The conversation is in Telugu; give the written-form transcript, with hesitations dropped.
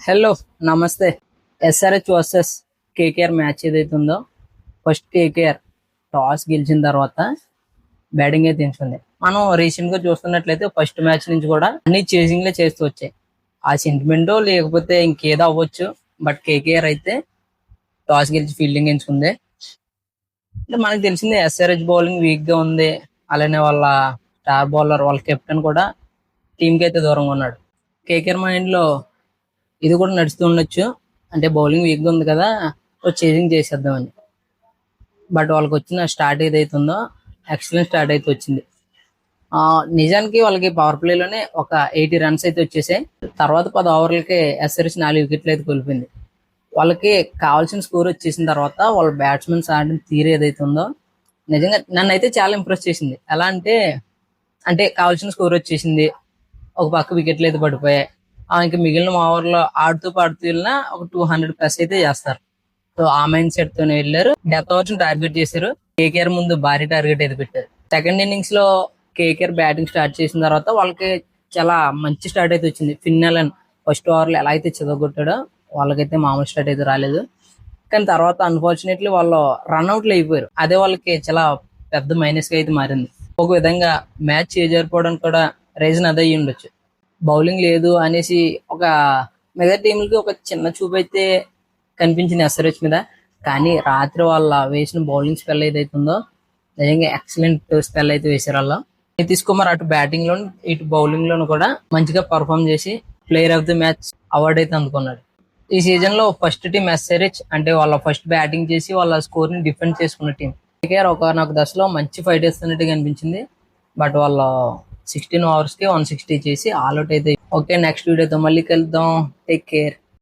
హలో, నమస్తే. ఎస్ఆర్హెచ్ వర్సెస్ కేకేఆర్ మ్యాచ్ ఏదైతే ఉందో, ఫస్ట్ కేకేఆర్ టాస్ గెలిచిన తర్వాత బ్యాటింగ్ అయితే ఎంచుకుంది. మనం రీసెంట్ గా చూస్తున్నట్లయితే ఫస్ట్ మ్యాచ్ నుంచి కూడా అన్ని చేసింగ్లే చేస్తూ వచ్చాయి. ఆ సెంటిమెంటో లేకపోతే ఇంకేదో అవ్వచ్చు, బట్ కేకేఆర్ అయితే టాస్ గెలిచి ఫీల్డింగ్ ఎంచుకుంది. అంటే మనకు తెలిసిందే ఎస్ఆర్హెచ్ బౌలింగ్ వీక్ గా ఉంది. అలానే వాళ్ళ స్టార్ బౌలర్, వాళ్ళ కెప్టెన్ కూడా టీం కి అయితే దూరంగా ఉన్నాడు. కేకేఆర్ మైండ్ లో ఇది కూడా నడుస్తూ ఉండొచ్చు, అంటే బౌలింగ్ వీక్ గా ఉంది కదా, చేసింగ్ చేసేద్దామని. బట్ వాళ్ళకి వచ్చిన స్టార్ట్ ఏదైతే ఉందో, ఎక్సలెంట్ స్టార్ట్ అయితే వచ్చింది. నిజానికి వాళ్ళకి పవర్ ప్లేలోనే ఒక 80 రన్స్ అయితే వచ్చేసాయి. తర్వాత 10 ఓవర్లకి ఎస్ఆర్హెచ్ 4 వికెట్లు అయితే కోల్పోయింది. వాళ్ళకి కావాల్సిన స్కోర్ వచ్చేసిన తర్వాత వాళ్ళ బ్యాట్స్మెన్స్ ఆడిన తీరు ఏదైతే ఉందో, నిజంగా నన్ను అయితే చాలా ఇంప్రెస్ చేసింది. ఎలా అంటే అంటే కావాల్సిన స్కోర్ వచ్చేసింది, ఒక పక్క వికెట్లు అయితే పడిపోయాయి. ఇంకా మిగిలిన ఓవర్లో ఆడుతూ పాడుతూ వెళ్ళినా ఒక 200+ అయితే చేస్తారు. సో ఆ మైండ్ సెట్ తోనే వెళ్ళారు. డెత్ ఓవర్స్ టార్గెట్ చేశారు. కేకేఆర్ ముందు భారీ టార్గెట్ అయితే పెట్టారు. సెకండ్ ఇన్నింగ్స్ లో కేకేఆర్ బ్యాటింగ్ స్టార్ట్ చేసిన తర్వాత వాళ్ళకి చాలా మంచి స్టార్ట్ అయితే వచ్చింది. ఫిన్ ఎలన్ ఫస్ట్ ఓవర్ లో ఎలా అయితే చెదగొట్టాడో వాళ్ళకైతే మామూలు స్టార్ట్ అయితే రాలేదు. కానీ తర్వాత అన్ఫార్చునేట్లీ వాళ్ళు రన్అట్లు అయిపోయారు. అదే వాళ్ళకి చాలా పెద్ద మైనస్ గా అయితే మారింది. ఒక విధంగా మ్యాచ్ చేజారిపోవడానికి కూడా రీజన్ అదే అయ్యి ఉండొచ్చు. బౌలింగ్ లేదు అనేసి ఒక మిగతా టీంలకి ఒక చిన్న చూపు అయితే కనిపించింది ఎస్ఆర్హెచ్ మీద. కానీ రాత్రి వాళ్ళ వేసిన బౌలింగ్ స్పెల్ ఏదైతుందో, నిజంగా ఎక్సలెంట్ స్పెల్ అయితే వేసారు వాళ్ళు. నితీష్ కుమార్ అటు బ్యాటింగ్ లోను ఇటు బౌలింగ్ లోను కూడా మంచిగా పర్ఫామ్ చేసి player of the match award అయితే అందుకున్నాడు. ఈ సీజన్ లో ఫస్ట్ టీం ఎస్ఆర్హెచ్, అంటే వాళ్ళ ఫస్ట్ బ్యాటింగ్ చేసి వాళ్ళ స్కోర్ ని డిఫెండ్ చేసుకున్న టీం. కేకేఆర్ ఒక నాకు దశలో మంచి ఫైట్ వేస్తున్నట్టు కనిపించింది. బట్ వాళ్ళ 16 ఓవర్స్ కి 160 చేసి ఆల్అౌట్ అయితే. ఓకే, నెక్స్ట్ వీడియోతో మళ్ళీ కలుద్దాం. Take care.